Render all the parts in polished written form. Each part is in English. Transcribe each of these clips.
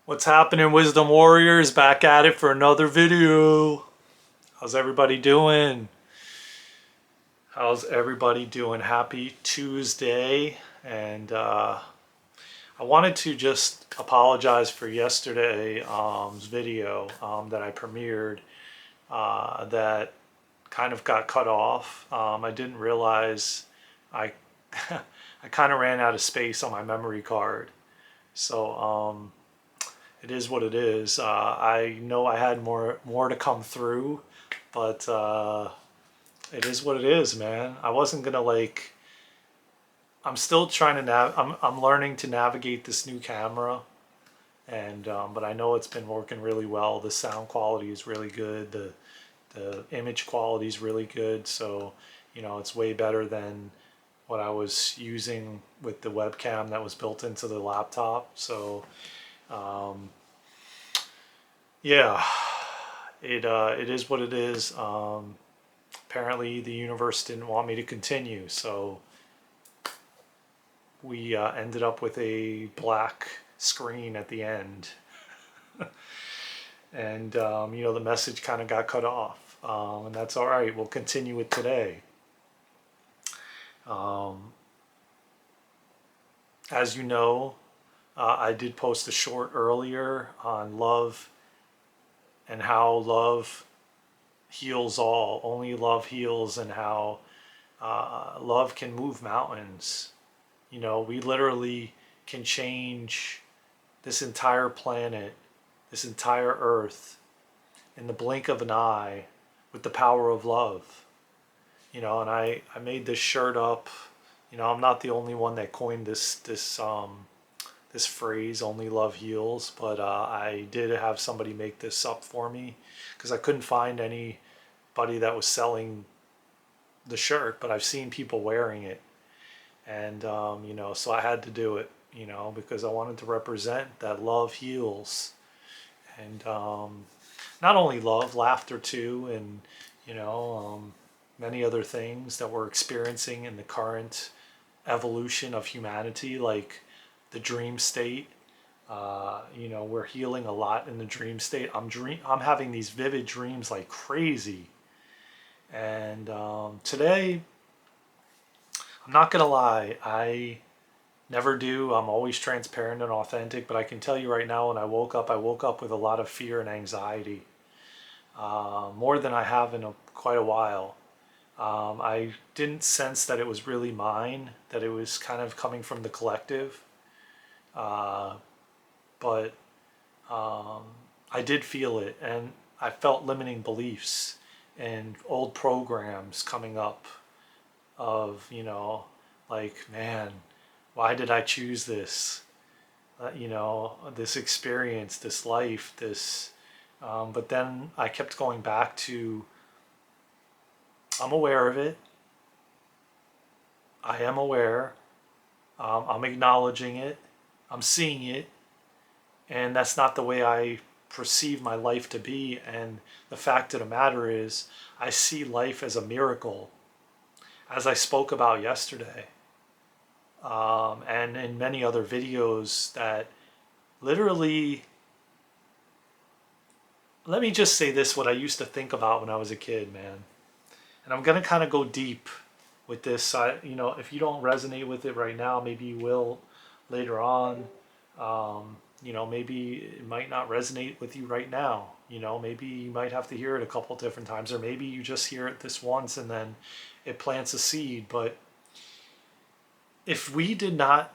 What's happening, Wisdom Warriors? Back at it for another video. How's everybody doing? How's everybody doing? Happy Tuesday. And I wanted to just apologize for yesterday's video that I premiered that kind of got cut off. I didn't realize I, I kind of ran out of space on my memory card. So it is what it is. I know I had more to come through, but it is what it is, man. I wasn't gonna like. I'm still trying to I'm learning to navigate this new camera, and but I know it's been working really well. The sound quality is really good. The image quality is really good. So it's way better than what I was using with the webcam that was built into the laptop. So um, yeah, it is what it is. Apparently, the universe didn't want me to continue, so we ended up with a black screen at the end, and the message kind of got cut off, and that's all right. We'll continue it today. Um, as you know, I did post a short earlier on love and how love heals all. Only love heals, and how love can move mountains. We literally can change this entire planet, this entire earth, in the blink of an eye with the power of love. And I made this shirt up. I'm not the only one that coined this phrase, only love heals, but I did have somebody make this up for me because I couldn't find anybody that was selling the shirt, but I've seen people wearing it. And, so I had to do it, because I wanted to represent that love heals. And not only love, laughter too, and, many other things that we're experiencing in the current evolution of humanity, like the dream state. We're healing a lot in the dream state. I'm having these vivid dreams like crazy. And today, I'm not gonna lie, I never do. I'm always transparent and authentic, but I can tell you right now, when I woke up with a lot of fear and anxiety, more than I have in quite a while. I didn't sense that it was really mine, that it was kind of coming from the collective, uh, but I did feel it, and I felt limiting beliefs and old programs coming up of, like, man, why did I choose this? This experience, this life, this. But then I kept going back to, I'm aware of it. I am aware. I'm acknowledging it. I'm seeing it. And that's not the way I perceive my life to be. And the fact of the matter is, I see life as a miracle, as I spoke about yesterday, and in many other videos, that literally, let me just say this, what I used to think about when I was a kid, man. And I'm going to kind of go deep with this. If you don't resonate with it right now, maybe you will later on. Maybe it might not resonate with you right now. Maybe you might have to hear it a couple different times, or maybe you just hear it this once and then it plants a seed. But if we did not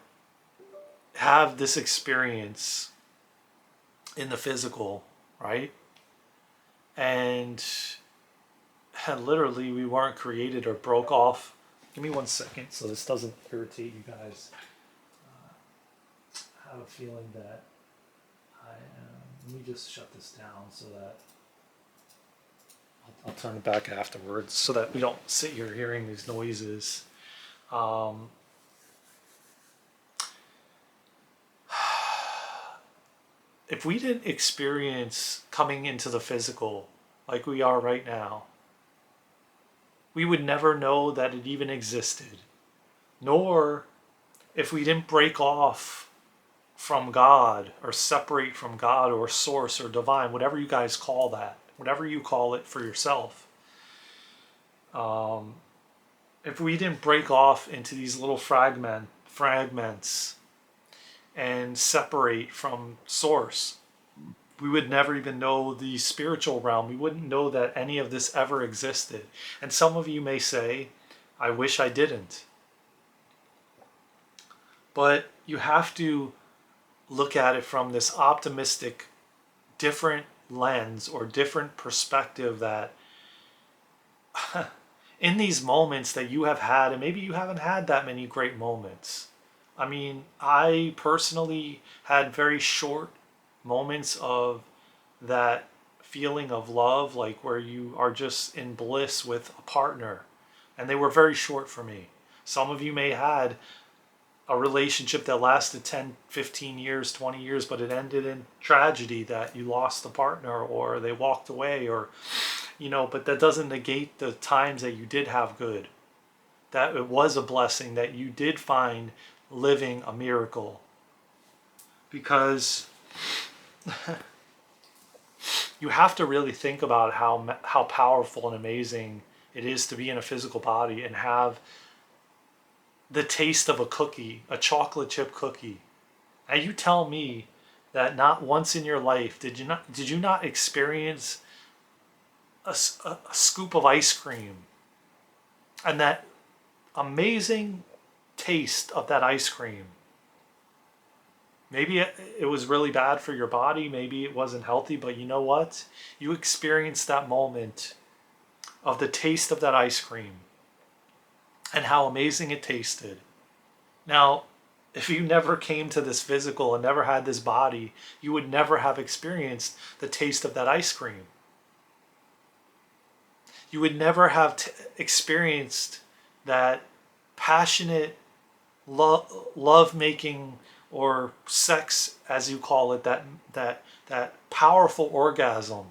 have this experience in the physical, right? And literally we weren't created or broke off. Give me 1 second so this doesn't irritate you guys. I have a feeling that let me just shut this down so that I'll turn it back afterwards so that we don't sit here hearing these noises. If we didn't experience coming into the physical like we are right now, we would never know that it even existed. Nor, if we didn't break off from God or separate from God or source or divine, whatever you guys call that, whatever you call it for yourself. If we didn't break off into these little fragments and separate from source, we would never even know the spiritual realm. We wouldn't know that any of this ever existed. And some of you may say, I wish I didn't. But you have to look at it from this optimistic, different lens or different perspective, that in these moments that you have had, and maybe you haven't had that many great moments. I mean, I personally had very short moments of that feeling of love, like where you are just in bliss with a partner. And they were very short for me. Some of you may had a relationship that lasted 10, 15 years, 20 years, but it ended in tragedy, that you lost the partner or they walked away, or, but that doesn't negate the times that you did have good. That it was a blessing, that you did find living a miracle. Because you have to really think about how powerful and amazing it is to be in a physical body and have the taste of a cookie, a chocolate chip cookie. And you tell me that not once in your life did you not experience a scoop of ice cream, and that amazing taste of that ice cream. Maybe it was really bad for your body, maybe it wasn't healthy, but you know what? You experienced that moment of the taste of that ice cream and how amazing it tasted. Now, if you never came to this physical and never had this body, you would never have experienced the taste of that ice cream. You would never have experienced that passionate love making, or sex as you call it, that powerful orgasm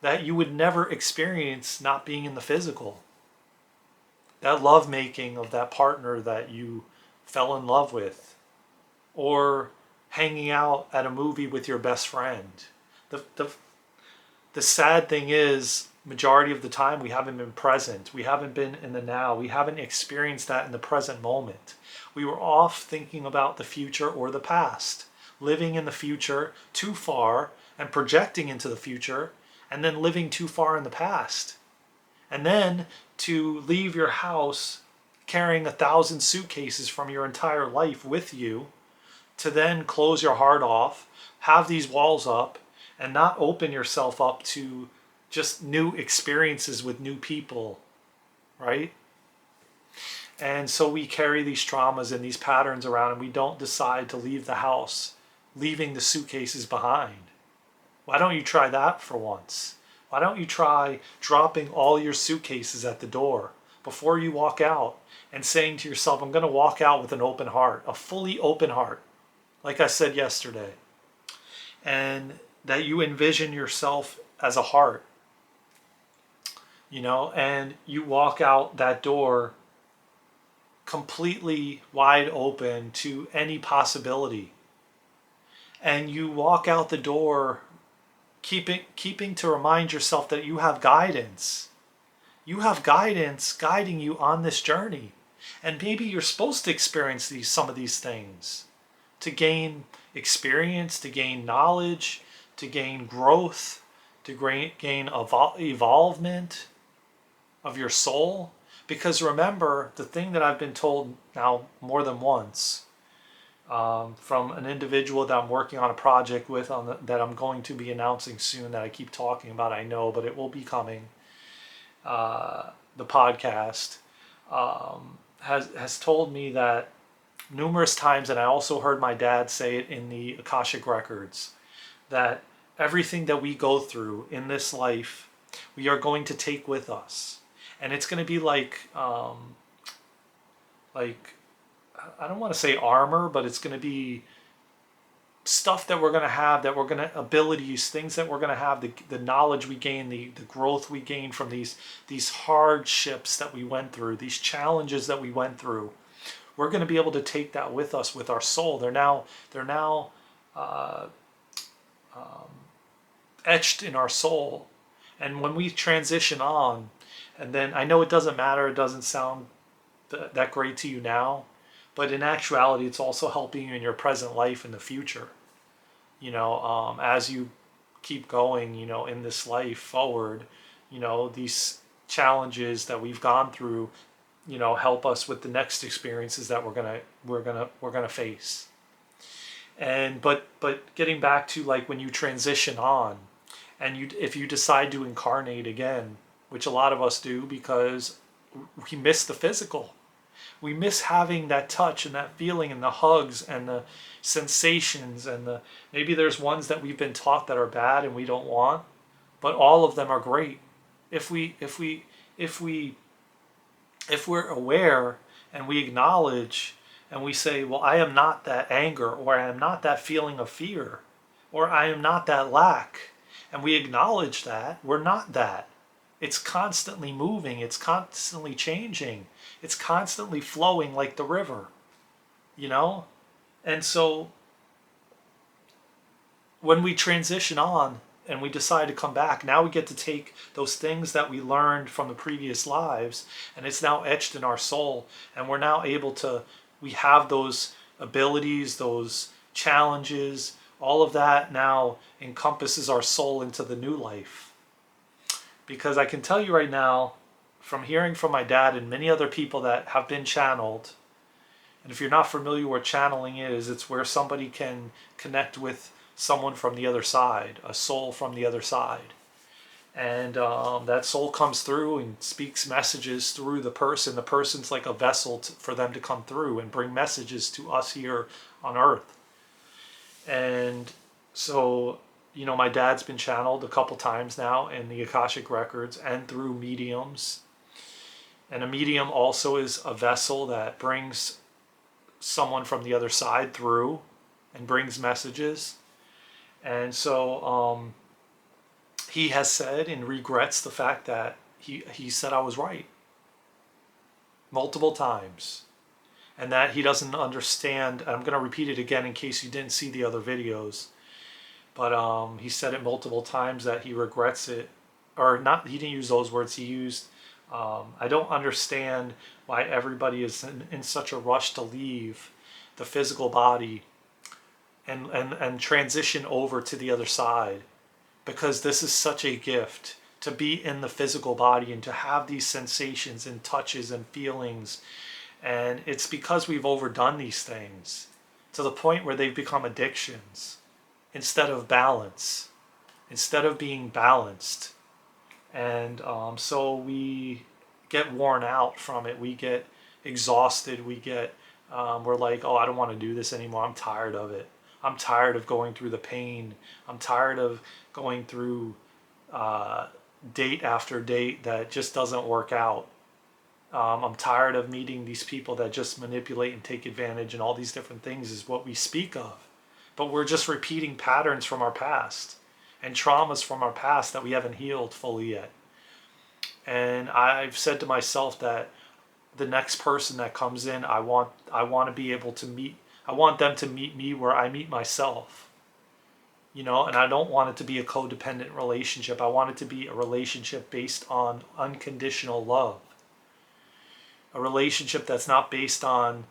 that you would never experience not being in the physical. That love making of that partner that you fell in love with, or hanging out at a movie with your best friend. The sad thing is, majority of the time we haven't been present. We haven't been in the now. We haven't experienced that in the present moment. We were off thinking about the future or the past, living in the future too far and projecting into the future, and then living too far in the past. And then to leave your house carrying 1,000 suitcases from your entire life with you, to then close your heart off, have these walls up, and not open yourself up to just new experiences with new people, right? And so we carry these traumas and these patterns around, and we don't decide to leave the house, leaving the suitcases behind. Why don't you try that for once? Why don't you try dropping all your suitcases at the door before you walk out, and saying to yourself, I'm going to walk out with an open heart, a fully open heart, like I said yesterday. And that you envision yourself as a heart, and you walk out that door completely wide open to any possibility. And you walk out the door keeping to remind yourself that you have guidance. You have guidance guiding you on this journey. And maybe you're supposed to experience some of these things to gain experience, to gain knowledge, to gain growth, to gain evolvement of your soul. Because remember, the thing that I've been told now more than once, from an individual that I'm working on a project with, that I'm going to be announcing soon, that I keep talking about, I know, but it will be coming, the podcast, has told me that numerous times, and I also heard my dad say it in the Akashic Records, that everything that we go through in this life, we are going to take with us. And it's going to be like I don't want to say armor, but it's going to be stuff that we're going to have, abilities, things that we're going to have, the knowledge we gain, the growth we gain from these hardships that we went through, these challenges that we went through. we're going to be able to take that with us with our soul. They're now uh, etched in our soul. And when we transition on, and then I know it doesn't matter, it doesn't sound that great to you now, but in actuality, it's also helping you in your present life in the future. As you keep going, in this life forward, these challenges that we've gone through, help us with the next experiences that we're gonna face. And but getting back to like when you transition on, and if you decide to incarnate again, which a lot of us do because we miss the physical. We miss having that touch and that feeling and the hugs and the sensations and maybe there's ones that we've been taught that are bad and we don't want, but all of them are great. If we're aware and we acknowledge and we say, well, I am not that anger, or I am not that feeling of fear, or I am not that lack, and we acknowledge that we're not that. It's constantly moving, it's constantly changing, it's constantly flowing like the river, you know? And so when we transition on and we decide to come back, now we get to take those things that we learned from the previous lives and it's now etched in our soul. And we're now able to, we have those abilities, those challenges, all of that now encompasses our soul into the new life. Because I can tell you right now, from hearing from my dad and many other people that have been channeled, and if you're not familiar what channeling is, it's where somebody can connect with someone from the other side, a soul from the other side. And that soul comes through and speaks messages through the person. The person's like a vessel for them to come through and bring messages to us here on Earth. And so, my dad's been channeled a couple times now in the Akashic Records and through mediums. And a medium also is a vessel that brings someone from the other side through and brings messages. And so he has said and regrets the fact that he said I was right multiple times. And that he doesn't understand. I'm going to repeat it again in case you didn't see the other videos. But he said it multiple times that he regrets it. Or not, he didn't use those words. He used, I don't understand why everybody is in such a rush to leave the physical body and transition over to the other side. Because this is such a gift to be in the physical body and to have these sensations and touches and feelings. And it's because we've overdone these things to the point where they've become addictions instead of balance, instead of being balanced. And so we get worn out from it. We get exhausted. We're like, oh, I don't want to do this anymore. I'm tired of it. I'm tired of going through the pain. I'm tired of going through date after date that just doesn't work out. I'm tired of meeting these people that just manipulate and take advantage, and all these different things is what we speak of. But we're just repeating patterns from our past and traumas from our past that we haven't healed fully yet. And I've said to myself that the next person that comes in, I want to be able to meet, I want them to meet me where I meet myself. And I don't want it to be a codependent relationship. I want it to be a relationship based on unconditional love. A relationship that's not based on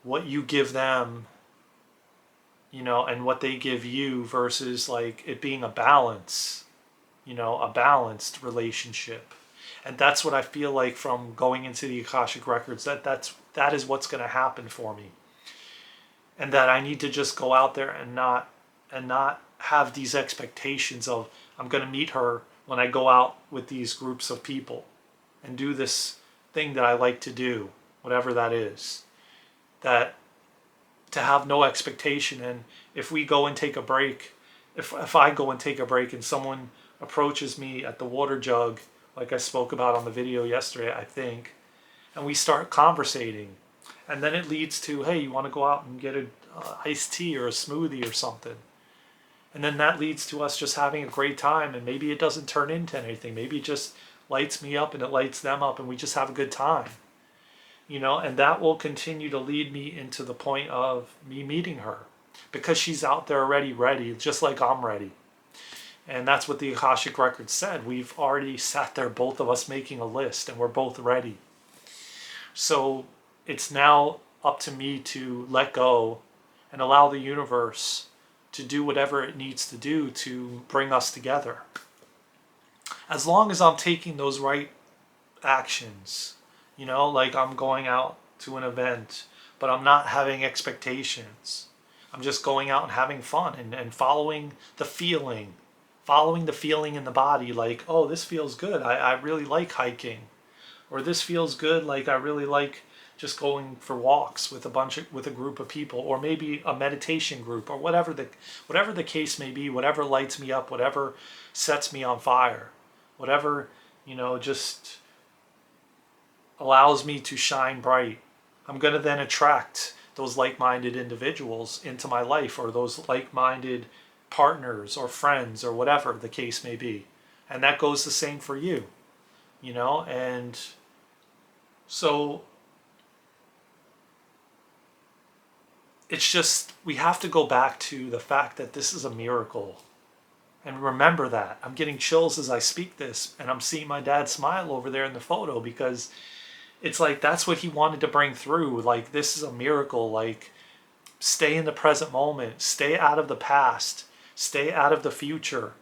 what you give them, and what they give you versus like it being a balance, a balanced relationship. And that's what I feel like from going into the Akashic Records, that is what's going to happen for me. And that I need to just go out there and not have these expectations of I'm going to meet her when I go out with these groups of people and do this thing that I like to do, whatever that is. That to have no expectation. And if we go and take a break, if I go and take a break and someone approaches me at the water jug, like I spoke about on the video yesterday, I think, and we start conversating, and then it leads to, hey, you want to go out and get an iced tea or a smoothie or something. And then that leads to us just having a great time, and maybe it doesn't turn into anything. Maybe it just lights me up and it lights them up and we just have a good time. and that will continue to lead me into the point of me meeting her, because she's out there already ready, just like I'm ready. And that's what the Akashic Record said. We've already sat there, both of us, making a list, and we're both ready. So it's now up to me to let go and allow the universe to do whatever it needs to do to bring us together. As long as I'm taking those right actions, like I'm going out to an event, but I'm not having expectations. I'm just going out and having fun and following the feeling, in the body, like, oh, this feels good. I really like hiking. Or this feels good, like I really like just going for walks with a group of people, or maybe a meditation group, or whatever the case may be, whatever lights me up, whatever sets me on fire, whatever, just allows me to shine bright. I'm going to then attract those like-minded individuals into my life, or those like-minded partners or friends, or whatever the case may be. And that goes the same for you, and so it's just, we have to go back to the fact that this is a miracle. And remember that. I'm getting chills as I speak this, and I'm seeing my dad smile over there in the photo, because it's like, that's what he wanted to bring through. Like, this is a miracle. Like, stay in the present moment, stay out of the past, stay out of the future,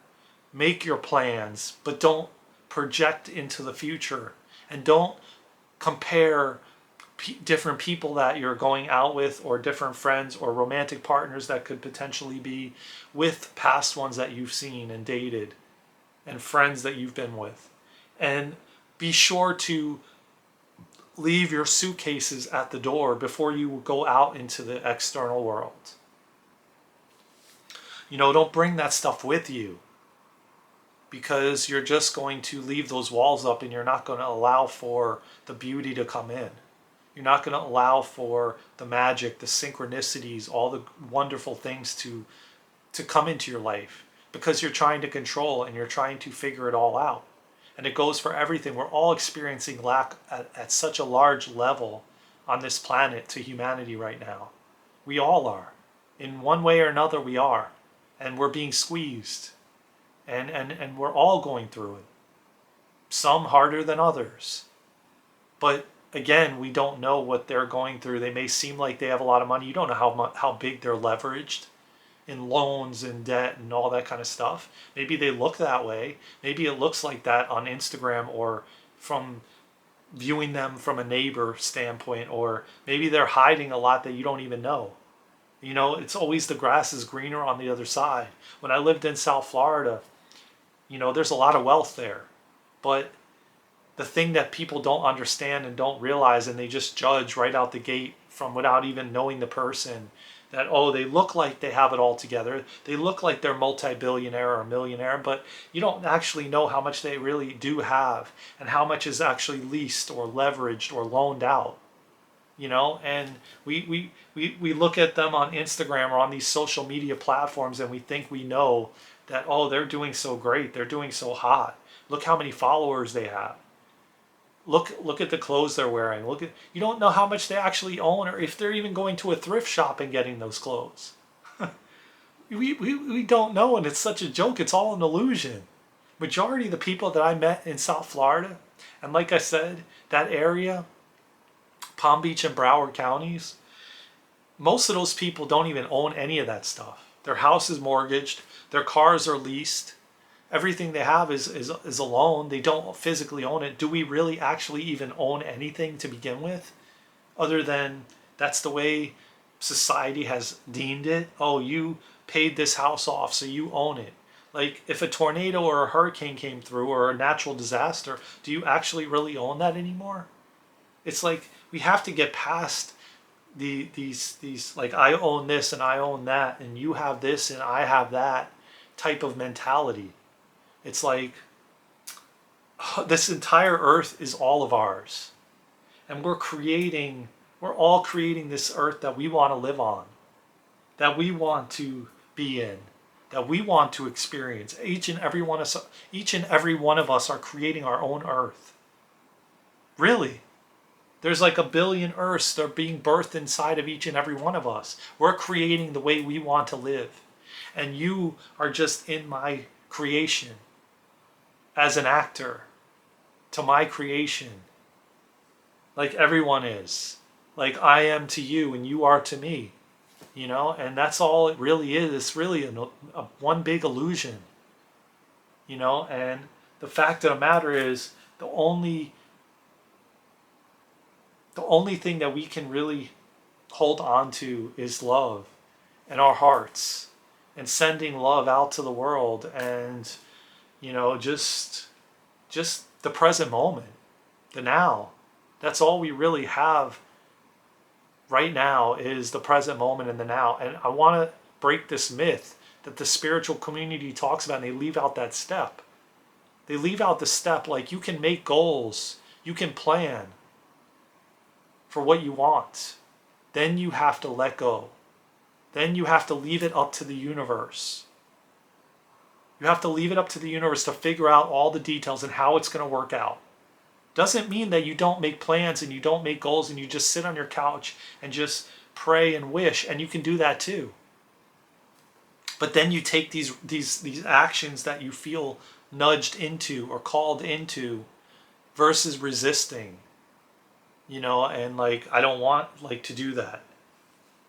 make your plans, but don't project into the future, and don't compare different people that you're going out with, or different friends or romantic partners that could potentially be, with past ones that you've seen and dated, and friends that you've been with. And be sure to leave your suitcases at the door before you go out into the external world. Don't bring that stuff with you, because you're just going to leave those walls up, and you're not going to allow for the beauty to come in. You're not going to allow for the magic, the synchronicities, all the wonderful things to come into your life, because you're trying to control and you're trying to figure it all out. And it goes for everything. We're all experiencing lack at such a large level on this planet, to humanity right now. We all are. In one way or another, we are. And we're being squeezed. And we're all going through it. Some harder than others. But again, we don't know what they're going through. They may seem like they have a lot of money. You don't know how big they're leveraged in loans and debt and all that kind of stuff. Maybe they look that way. Maybe it looks like that on Instagram, or from viewing them from a neighbor standpoint, or maybe they're hiding a lot that you don't even know. It's always the grass is greener on the other side. When I lived in South Florida, there's a lot of wealth there. But the thing that people don't understand and don't realize, and they just judge right out the gate from without even knowing the person, that, oh, they look like they have it all together. They look like they're multi-billionaire or millionaire, but you don't actually know how much they really do have, and how much is actually leased or leveraged or loaned out. And we look at them on Instagram or on these social media platforms, and we think we know that, oh, they're doing so great, they're doing so hot. Look how many followers they have. Look at the clothes they're wearing. You don't know how much they actually own, or if they're even going to a thrift shop and getting those clothes. we don't know, and it's such a joke. It's all an illusion. Majority of the people that I met in South Florida, and like I said, that area, Palm Beach and Broward counties, most of those people don't even own any of that stuff. Their house is mortgaged, their cars are leased. Everything they have is a loan. They don't physically own it. Do we really actually even own anything to begin with? Other than that's the way society has deemed it. Oh, you paid this house off, so you own it. Like, if a tornado or a hurricane came through, or a natural disaster, do you actually really own that anymore? It's like, we have to get past these like, I own this and I own that, and you have this and I have that type of mentality. It's like, this entire earth is all of ours. And we're all creating this earth that we want to live on, that we want to be in, that we want to experience. Each and every one of us are creating our own earth. Really. There's like a billion Earths that are being birthed inside of each and every one of us. We're creating the way we want to live. And you are just in my creation as an actor to my creation. Like everyone is. Like I am to you and you are to me. And that's all it really is. It's really one big illusion. And the fact of the matter is the only thing that we can really hold on to is love in our hearts and sending love out to the world and just the present moment, the now. That's all we really have right now is the present moment and the now. And I want to break this myth that the spiritual community talks about, and they leave out that step. They leave out the step like you can make goals, you can plan for what you want. Then you have to let go. Then you have to leave it up to the universe. You have to leave it up to the universe to figure out all the details and how it's going to work out. Doesn't mean that you don't make plans and you don't make goals and you just sit on your couch and just pray and wish, and you can do that too. But then you take these actions that you feel nudged into or called into versus resisting. And like I don't want to do that.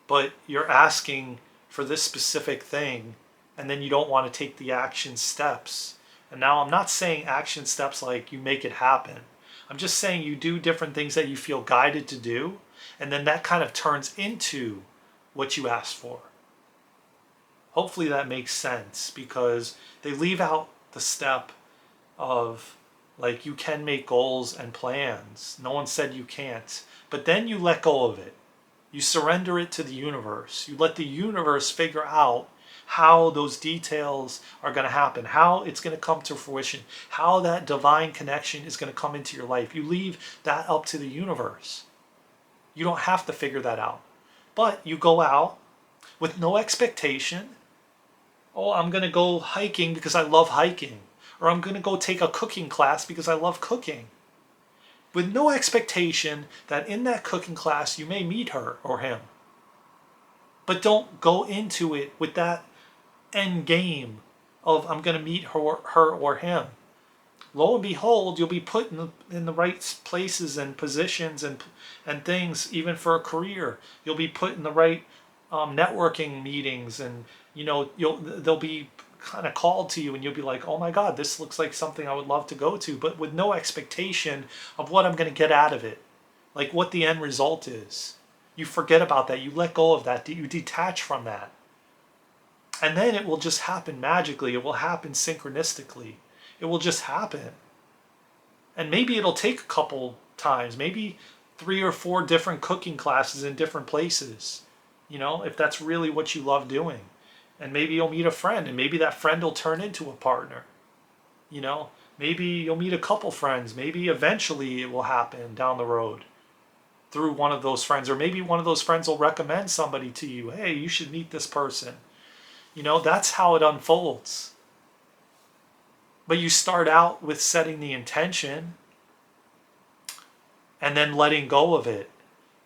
But you're asking for this specific thing and then you don't want to take the action steps. And now I'm not saying action steps like you make it happen. I'm just saying you do different things that you feel guided to do, and then that kind of turns into what you asked for. Hopefully that makes sense, because they leave out the step of like you can make goals and plans. No one said you can't. But then you let go of it. You surrender it to the universe. You let the universe figure out how those details are going to happen, how it's going to come to fruition, how that divine connection is going to come into your life. You leave that up to the universe. You don't have to figure that out. But you go out with no expectation. Oh, I'm going to go hiking because I love hiking. Or I'm going to go take a cooking class because I love cooking. With no expectation that in that cooking class you may meet her or him. But don't go into it with that end game of I'm going to meet her or him. Lo and behold, you'll be put in the right places and positions and things, even for a career. You'll be put in the right networking meetings, and they'll be kind of called to you, and you'll be like, oh my God, this looks like something I would love to go to, but with no expectation of what I'm going to get out of it, like what the end result is. You forget about that. You let go of that. You detach from that. And then it will just happen magically. It will happen synchronistically. It will just happen. And maybe it'll take a couple times, maybe 3 or 4 different cooking classes in different places, if that's really what you love doing. And maybe you'll meet a friend, and maybe that friend will turn into a partner. Maybe you'll meet a couple friends. Maybe eventually it will happen down the road through one of those friends. Or maybe one of those friends will recommend somebody to you. Hey, you should meet this person. That's how it unfolds. But you start out with setting the intention and then letting go of it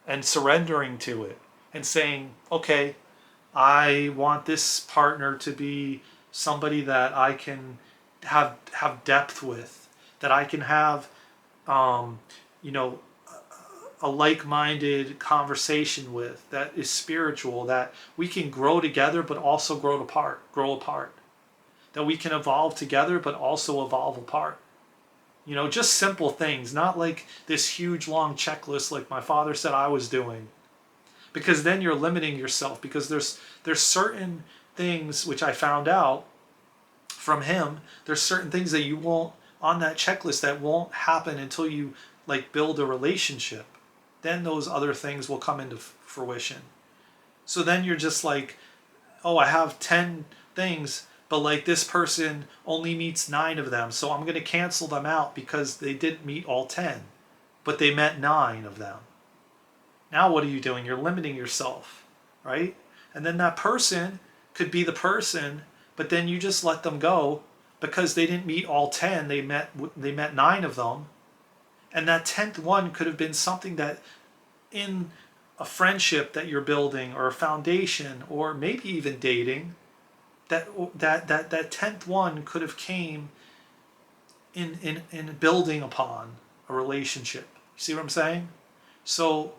and surrendering to it and saying, okay, I want this partner to be somebody that I can have depth with, that I can have, a like-minded conversation with, that is spiritual, that we can grow together but also grow apart, that we can evolve together but also evolve apart. Just simple things, not like this huge long checklist like my father said I was doing, because then you're limiting yourself, because there's certain things which I found out from him, there's certain things that you won't, on that checklist, that won't happen until you build a relationship. Then those other things will come into fruition. So then you're just like, oh, I have 10 things, but this person only meets 9 of them, so I'm going to cancel them out because they didn't meet all 10, but they met 9 of them. Now what are you doing? You're limiting yourself, right? And then that person could be the person, but then you just let them go because they didn't meet all 10. They met 9 of them. And that 10th one could have been something that in a friendship that you're building, or a foundation, or maybe even dating, that 10th one could have came in building upon a relationship. You see what I'm saying? So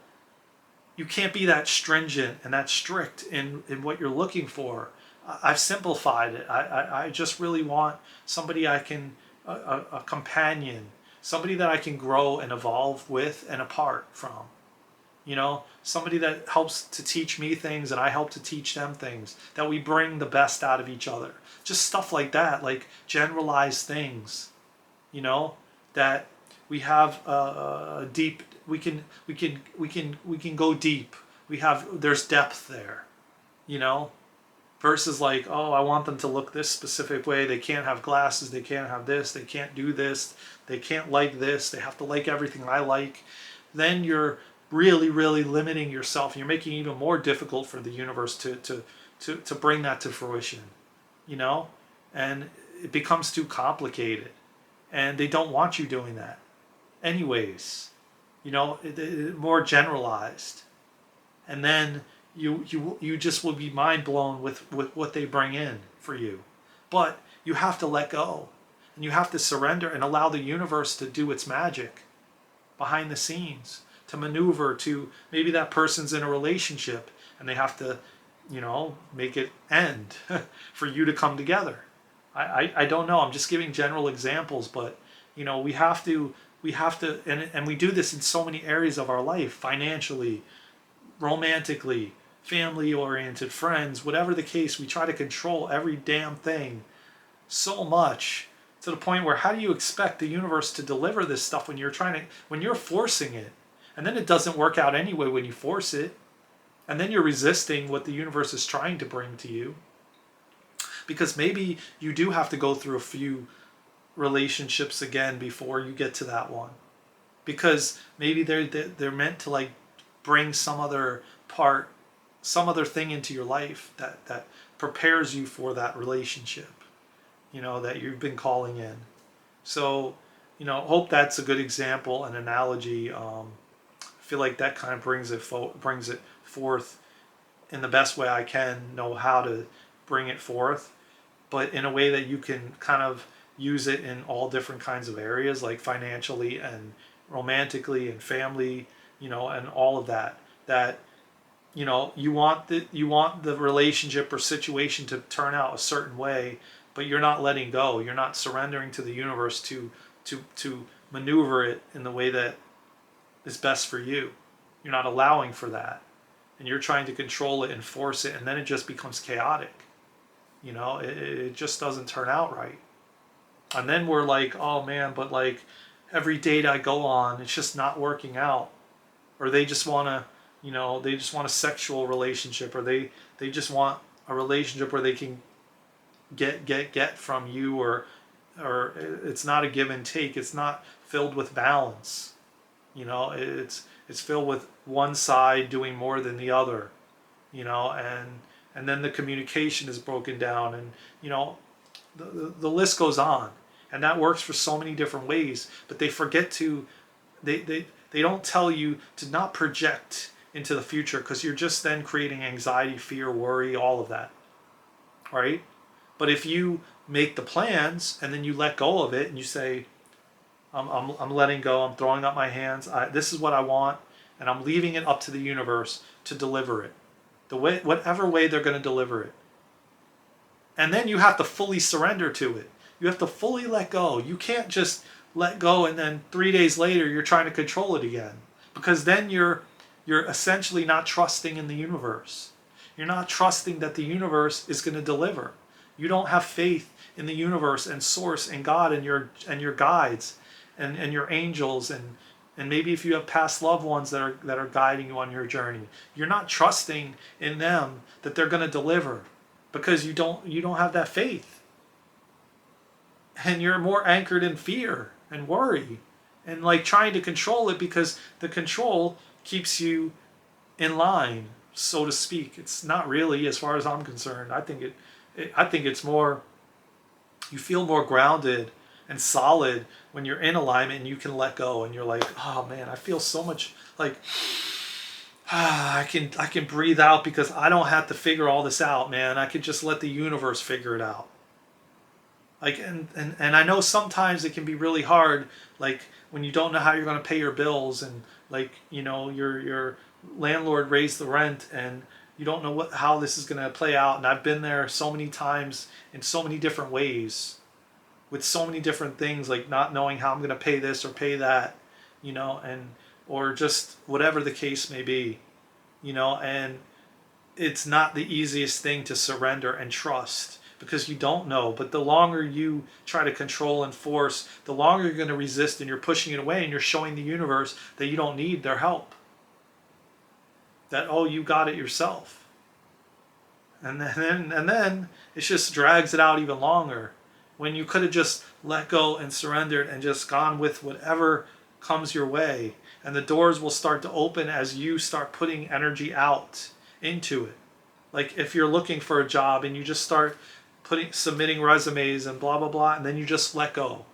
you can't be that stringent and that strict in what you're looking for. I've simplified it. I just really want somebody I can, a companion, somebody that I can grow and evolve with and apart from. You know, somebody that helps to teach me things and I help to teach them things, that we bring the best out of each other. Just stuff like that, like generalized things, you know, that we have a deep, we can go deep. There's depth there, you know, versus like, oh, I want them to look this specific way. They can't have glasses. They can't have this. They can't do this. They can't like this. They have to like everything I like. Then you're really, really limiting yourself. You're making it even more difficult for the universe to bring that to fruition, you know? And it becomes too complicated. And they don't want you doing that. Anyways, you know, more generalized. And then you just will be mind blown with what they bring in for you. But you have to let go. And you have to surrender and allow the universe to do its magic behind the scenes, to maneuver to, maybe that person's in a relationship and they have to, you know, make it end for you to come together. I don't know. I'm just giving general examples, but you know, we have to, and we do this in so many areas of our life, financially, romantically, family oriented, friends, whatever the case. We try to control every damn thing so much, to the point where, how do you expect the universe to deliver this stuff when you're forcing it? And then it doesn't work out anyway when you force it. And then you're resisting what the universe is trying to bring to you. Because maybe you do have to go through a few relationships again before you get to that one. Because maybe they're meant to like bring some other part, some other thing into your life that prepares you for that relationship, you know, that you've been calling in. So, you know, hope that's a good example, an analogy. I feel like that kind of brings it forth in the best way I can know how to bring it forth, but in a way that you can kind of use it in all different kinds of areas, like financially and romantically and family, you know, and all of that. That, you know, you want the relationship or situation to turn out a certain way, but you're not letting go. You're not surrendering to the universe to maneuver it in the way that is best for you. You're not allowing for that. And you're trying to control it and force it, and then it just becomes chaotic. You know, it just doesn't turn out right. And then we're like, oh man, but like every date I go on, it's just not working out. Or they just want to, you know, they just want a sexual relationship, or they just want a relationship where they can get from you, or it's not a give and take. It's not filled with balance. You know, it's filled with one side doing more than the other, you know, and then the communication is broken down, and you know, the list goes on. And that works for so many different ways, but they forget to, they don't tell you to not project into the future, because you're just then creating anxiety, fear, worry, all of that, right? But if you make the plans and then you let go of it and you say, I'm letting go, I'm throwing up my hands, this is what I want, and I'm leaving it up to the universe to deliver it, whatever way they're going to deliver it. And then you have to fully surrender to it. You have to fully let go. You can't just let go and then 3 days later you're trying to control it again, because then you're essentially not trusting in the universe. You're not trusting that the universe is going to deliver. You don't have faith in the universe and source and God and your guides and your angels, and maybe if you have past loved ones that are guiding you on your journey. You're not trusting in them that they're going to deliver, because you don't have that faith. And you're more anchored in fear and worry and like trying to control it, because the control keeps you in line, so to speak. It's not really, as far as I'm concerned. I think it's more, you feel more grounded and solid when you're in alignment and you can let go and you're like, oh man, I feel so much like I can breathe out because I don't have to figure all this out, man. I can just let the universe figure it out. Like and I know sometimes it can be really hard, like when you don't know how you're going to pay your bills, and like your landlord raised the rent and you don't know how this is going to play out. And I've been there so many times in so many different ways with so many different things, like not knowing how I'm going to pay this or pay that, and or just whatever the case may be, and it's not the easiest thing to surrender and trust because you don't know. But the longer you try to control and force, the longer you're going to resist, and you're pushing it away, and you're showing the universe that you don't need their help. That, oh, you got it yourself. And then it just drags it out even longer. When you could have just let go and surrendered and just gone with whatever comes your way. And the doors will start to open as you start putting energy out into it. Like if you're looking for a job and you just start submitting resumes and blah blah blah, and then you just let go.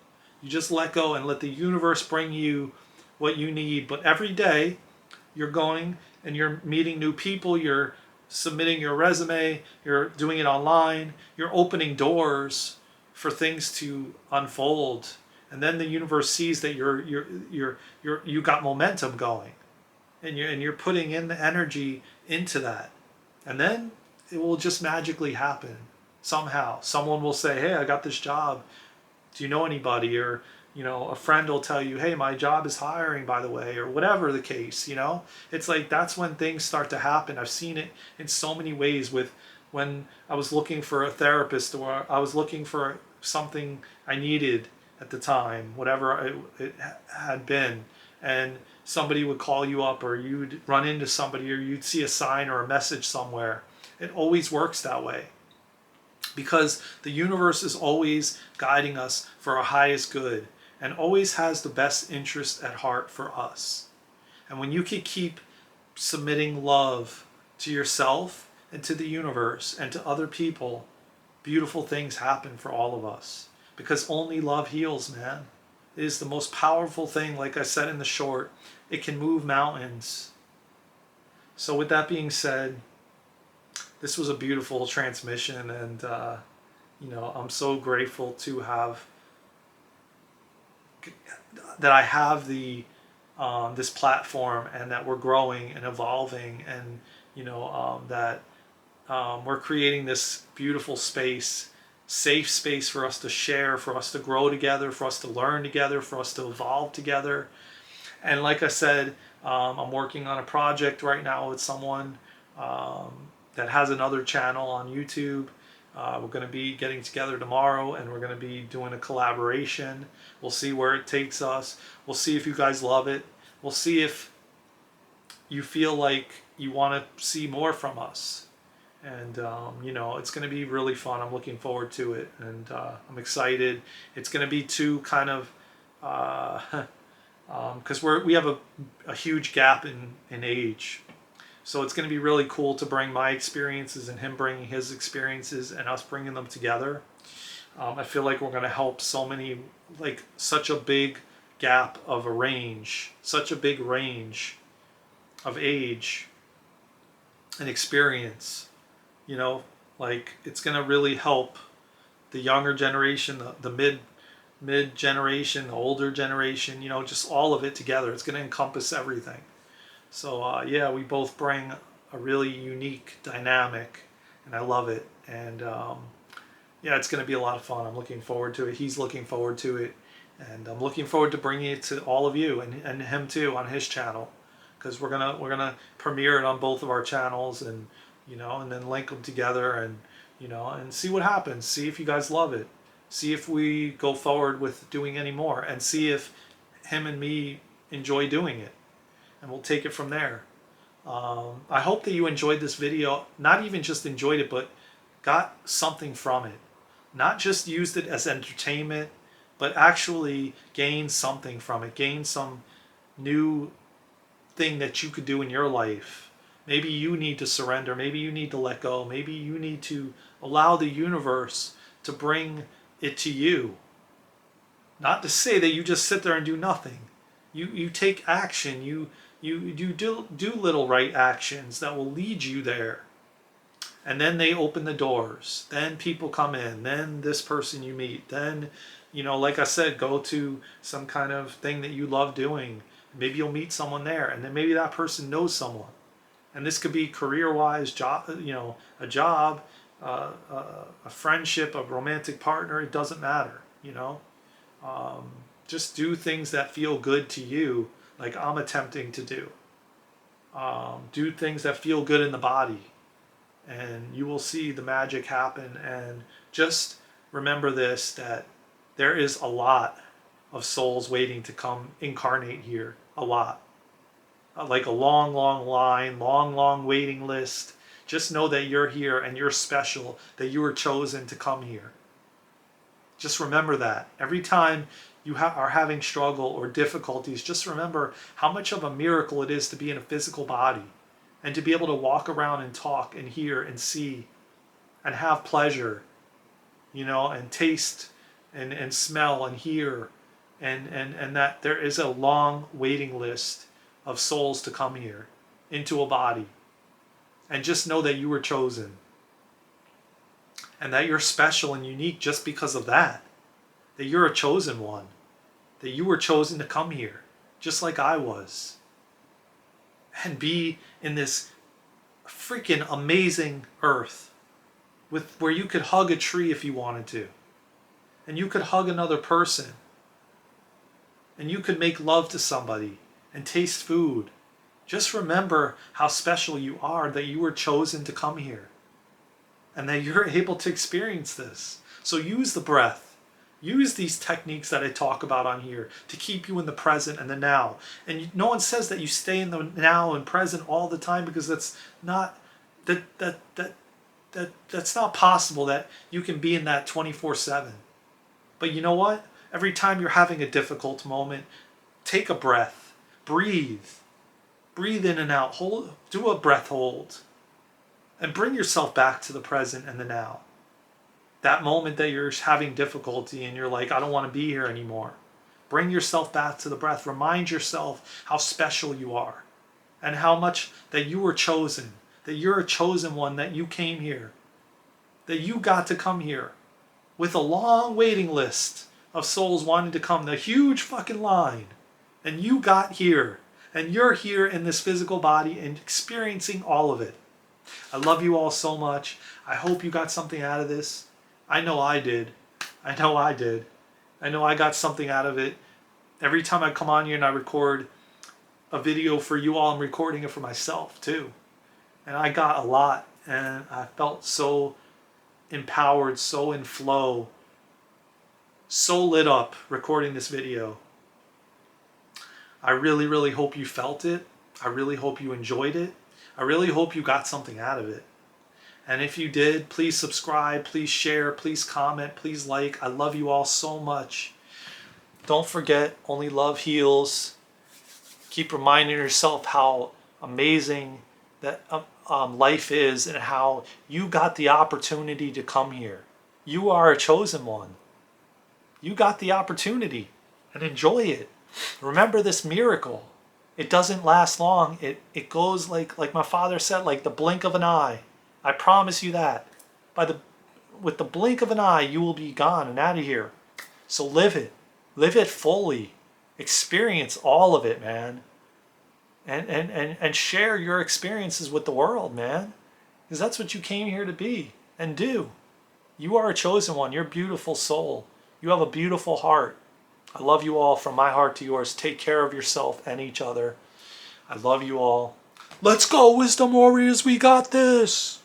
You just let go and let the universe bring you what you need. But every day you're going and you're meeting new people, you're submitting your resume, you're doing it online, you're opening doors for things to unfold. And then the universe sees that you got momentum going, and you're putting in the energy into that. And then it will just magically happen. Somehow someone will say, hey, I got this job, do you know anybody? Or a friend will tell you, hey, my job is hiring, by the way, or whatever the case. It's like that's when things start to happen. I've seen it in so many ways with when I was looking for a therapist, or I was looking for something I needed at the time, whatever it had been, and somebody would call you up, or you'd run into somebody, or you'd see a sign or a message somewhere. It always works that way because the universe is always guiding us for our highest good and always has the best interest at heart for us. And when you can keep submitting love to yourself and to the universe and to other people, beautiful things happen for all of us because only love heals, man. It is the most powerful thing. Like I said in the short, it can move mountains. So with that being said, this was a beautiful transmission, and I'm so grateful to have that I have the this platform, and that we're growing and evolving, and that we're creating this beautiful space, safe space for us to share, for us to grow together, for us to learn together, for us to evolve together. And like I said, I'm working on a project right now with someone that has another channel on YouTube. We're going to be getting together tomorrow, and we're going to be doing a collaboration. We'll see where it takes us. We'll see if you guys love it. We'll see if you feel like you want to see more from us. And, it's going to be really fun. I'm looking forward to it, and I'm excited. It's going to be two kind of, because we have a huge gap in age. So it's going to be really cool to bring my experiences and him bringing his experiences and us bringing them together. I feel like we're going to help so many, like such a big gap of a range, such a big range of age and experience. Like it's going to really help the younger generation, the mid generation, the older generation, just all of it together. It's going to encompass everything. So yeah, we both bring a really unique dynamic, and I love it. And yeah, it's going to be a lot of fun. I'm looking forward to it. He's looking forward to it, and I'm looking forward to bringing it to all of you and him too on his channel, because we're gonna premiere it on both of our channels, and and then link them together, and and see what happens. See if you guys love it. See if we go forward with doing any more, and see if him and me enjoy doing it. And we'll take it from there. I hope that you enjoyed this video, not even just enjoyed it, but got something from it. Not just used it as entertainment, but actually gained something from it, gained some new thing that you could do in your life. Maybe you need to surrender, maybe you need to let go, maybe you need to allow the universe to bring it to you. Not to say that you just sit there and do nothing. You take action. You do little right actions that will lead you there. And then they open the doors. Then people come in. Then this person you meet. Then, like I said, go to some kind of thing that you love doing. Maybe you'll meet someone there, and then maybe that person knows someone. And this could be career-wise, job, a job, a friendship, a romantic partner. It doesn't matter, Just do things that feel good to you, like I'm attempting to do. Do things that feel good in the body, and you will see the magic happen. And just remember this, that there is a lot of souls waiting to come incarnate here. A lot. Like a long, long line, long waiting list. Just know that you're here and you're special, that you were chosen to come here. Just remember that. Every time you are having struggle or difficulties, just remember how much of a miracle it is to be in a physical body and to be able to walk around and talk and hear and see and have pleasure, and taste and smell and hear, and that there is a long waiting list of souls to come here into a body. And just know that you were chosen and that you're special and unique just because of that. That you're a chosen one. That you were chosen to come here just like I was. And be in this freaking amazing earth where you could hug a tree if you wanted to. And you could hug another person. And you could make love to somebody and taste food. Just remember how special you are, that you were chosen to come here. And that you're able to experience this. So use the breath. Use these techniques that I talk about on here to keep you in the present and the now. And no one says that you stay in the now and present all the time, because that's not that's not possible, that you can be in that 24/7. But you know what? Every time you're having a difficult moment, take a breath. Breathe. Breathe in and out. Hold. Do a breath hold. And bring yourself back to the present and the now. That moment that you're having difficulty and you're like, I don't want to be here anymore. Bring yourself back to the breath. Remind yourself how special you are. And how much that you were chosen. That you're a chosen one, that you came here. That you got to come here. With a long waiting list of souls wanting to come. The huge fucking line. And you got here. And you're here in this physical body and experiencing all of it. I love you all so much. I hope you got something out of this. I know I did. I know I did. I know I got something out of it. Every time I come on here and I record a video for you all, I'm recording it for myself too. And I got a lot. And I felt so empowered, so in flow, so lit up recording this video. I really, really hope you felt it. I really hope you enjoyed it. I really hope you got something out of it. And if you did, please subscribe, please share, please comment, please like. I love you all so much. Don't forget, only love heals. Keep reminding yourself how amazing that life is and how you got the opportunity to come here. You are a chosen one. You got the opportunity, and enjoy it. Remember this miracle. It doesn't last long. It goes like my father said, like the blink of an eye. I promise you that. With the blink of an eye, you will be gone and out of here. So live it. Live it fully. Experience all of it, man. And share your experiences with the world, man. Because that's what you came here to be and do. You are a chosen one. You're a beautiful soul. You have a beautiful heart. I love you all from my heart to yours. Take care of yourself and each other. I love you all. Let's go, Wisdom Warriors. We got this.